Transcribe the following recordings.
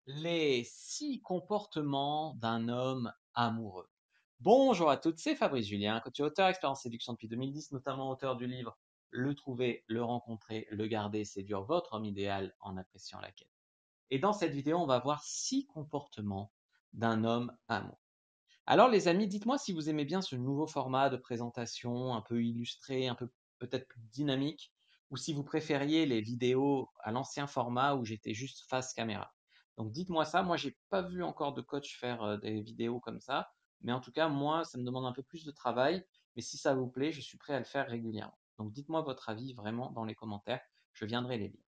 Les 6 comportements d'un homme amoureux. Bonjour à toutes, c'est Fabrice Julien, coach et auteur expert en séduction depuis 2010, notamment auteur du livre Le trouver, le rencontrer, le garder, séduire votre homme idéal en appréciant la quête. Et dans cette vidéo, on va voir 6 comportements d'un homme amoureux. Alors les amis, dites-moi si vous aimez bien ce nouveau format de présentation un peu illustré, un peu peut-être plus dynamique, ou si vous préfériez les vidéos à l'ancien format où j'étais juste face caméra. Donc dites-moi ça, moi j'ai pas vu encore de coach faire des vidéos comme ça, mais en tout cas moi ça me demande un peu plus de travail, mais si ça vous plaît, je suis prêt à le faire régulièrement. Donc dites-moi votre avis vraiment dans les commentaires, je viendrai les lire.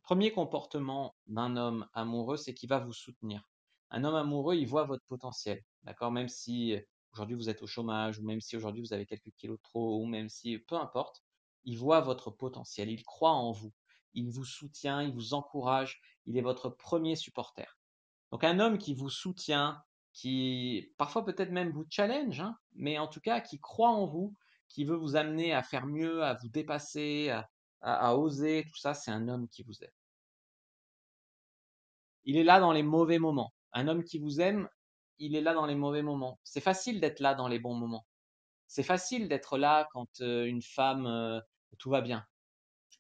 Premier comportement d'un homme amoureux, c'est qu'il va vous soutenir. Un homme amoureux, il voit votre potentiel, d'accord? Même si aujourd'hui vous êtes au chômage, ou même si aujourd'hui vous avez quelques kilos de trop, ou même si, peu importe, il voit votre potentiel, il croit en vous, il vous soutient, il vous encourage, il est votre premier supporter. Donc un homme qui vous soutient, qui parfois peut-être même vous challenge, hein, mais en tout cas qui croit en vous, qui veut vous amener à faire mieux, à vous dépasser, à oser, tout ça, c'est un homme qui vous aime. Il est là dans les mauvais moments. Un homme qui vous aime, il est là dans les mauvais moments. C'est facile d'être là dans les bons moments. C'est facile d'être là quand une femme, tout va bien,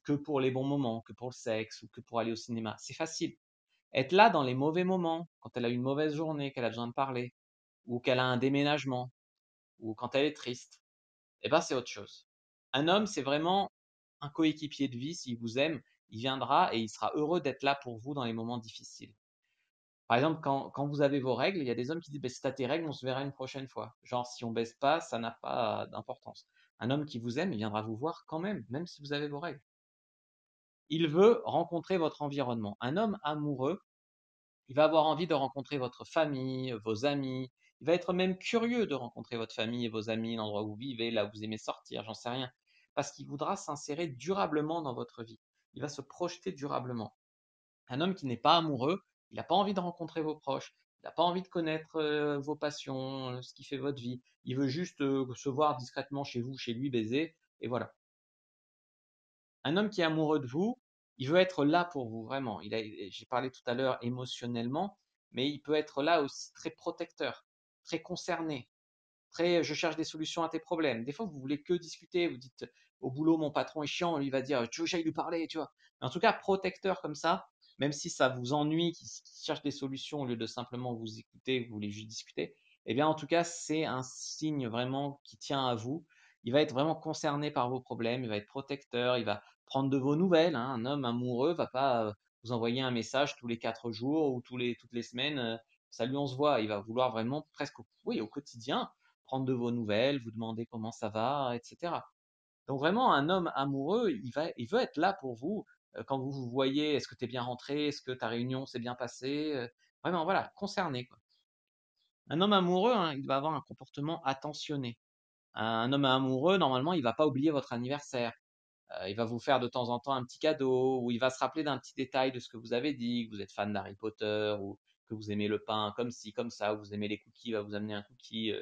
que pour les bons moments, que pour le sexe ou que pour aller au cinéma. C'est facile. Être là dans les mauvais moments, quand elle a une mauvaise journée, qu'elle a besoin de parler, ou qu'elle a un déménagement, ou quand elle est triste, eh ben c'est autre chose. Un homme, c'est vraiment un coéquipier de vie. S'il vous aime, il viendra et il sera heureux d'être là pour vous dans les moments difficiles. Par exemple, quand vous avez vos règles, il y a des hommes qui disent: «Beh, si tu tes règles, on se verra une prochaine fois». Genre, si on baisse pas, ça n'a pas d'importance. Un homme qui vous aime, il viendra vous voir quand même, même si vous avez vos règles. Il veut rencontrer votre environnement. Un homme amoureux, il va avoir envie de rencontrer votre famille, vos amis. Il va être même curieux de rencontrer votre famille et vos amis, l'endroit où vous vivez, là où vous aimez sortir, j'en sais rien. Parce qu'il voudra s'insérer durablement dans votre vie. Il va se projeter durablement. Un homme qui n'est pas amoureux, il n'a pas envie de rencontrer vos proches, il n'a pas envie de connaître vos passions, ce qui fait votre vie. Il veut juste se voir discrètement chez vous, chez lui, baiser, et voilà. Un homme qui est amoureux de vous, il veut être là pour vous, vraiment. J'ai parlé tout à l'heure émotionnellement, mais il peut être là aussi très protecteur, très concerné, très je cherche des solutions à tes problèmes. Des fois, vous voulez que discuter, vous dites au boulot, mon patron est chiant, lui il va dire, tu veux que j'aille lui parler, tu vois. Mais en tout cas, protecteur comme ça, même si ça vous ennuie, qui cherche des solutions au lieu de simplement vous écouter, vous voulez juste discuter, eh bien, en tout cas, c'est un signe vraiment qui tient à vous. Il va être vraiment concerné par vos problèmes, il va être protecteur, il va prendre de vos nouvelles, hein. Un homme amoureux va pas vous envoyer un message tous les 4 jours ou toutes les semaines, salut, on se voit. Il va vouloir vraiment presque, oui, au quotidien, prendre de vos nouvelles, vous demander comment ça va, etc. Donc vraiment, un homme amoureux, il veut être là pour vous quand vous vous voyez, est-ce que tu es bien rentré, est-ce que ta réunion s'est bien passée, vraiment voilà, concerné, quoi. Un homme amoureux, hein, il va avoir un comportement attentionné. Un homme amoureux, normalement, il va pas oublier votre anniversaire. Il va vous faire de temps en temps un petit cadeau, ou il va se rappeler d'un petit détail de ce que vous avez dit, que vous êtes fan d'Harry Potter, ou que vous aimez le pain comme ci, comme ça, ou vous aimez les cookies, il va vous amener un cookie.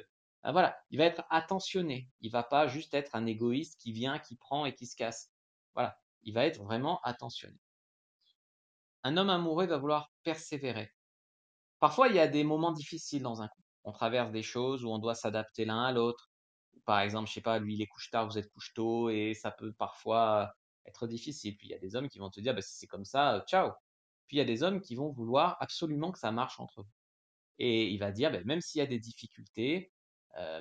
Ah, voilà, il va être attentionné. Il va pas juste être un égoïste qui vient, qui prend et qui se casse. Voilà, il va être vraiment attentionné. Un homme amoureux va vouloir persévérer. Parfois, il y a des moments difficiles dans un couple. On traverse des choses où on doit s'adapter l'un à l'autre. Par exemple, je sais pas, lui il est couche tard, vous êtes couche tôt, et ça peut parfois être difficile. Puis il y a des hommes qui vont te dire: «Bah, si c'est comme ça, ciao». Puis il y a des hommes qui vont vouloir absolument que ça marche entre vous. Et il va dire: «Beh, même s'il y a des difficultés,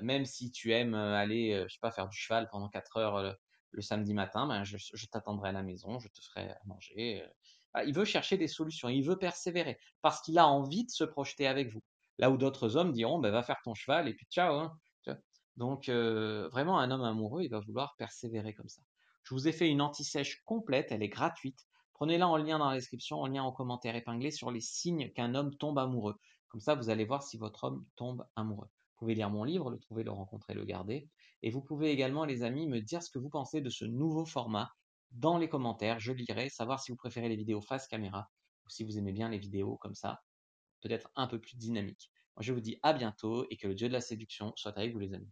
même si tu aimes, aller, je sais pas, faire du cheval pendant 4 heures, le samedi matin, ben, je t'attendrai à la maison, je te ferai à manger». Voilà, il veut chercher des solutions, il veut persévérer parce qu'il a envie de se projeter avec vous. Là où d'autres hommes diront: «Beh, va faire ton cheval et puis ciao, hein». Tu vois? Donc vraiment un homme amoureux, il va vouloir persévérer comme ça. Je vous ai fait une anti-sèche complète, elle est gratuite. Prenez-la en lien dans la description, en lien en commentaire épinglé sur les signes qu'un homme tombe amoureux. Comme ça, vous allez voir si votre homme tombe amoureux. Vous pouvez lire mon livre, Le trouver, le rencontrer, le garder. Et vous pouvez également, les amis, me dire ce que vous pensez de ce nouveau format dans les commentaires. Je lirai, savoir si vous préférez les vidéos face caméra ou si vous aimez bien les vidéos comme ça, peut-être un peu plus dynamiques. Moi, je vous dis à bientôt et que le dieu de la séduction soit avec vous, les amis.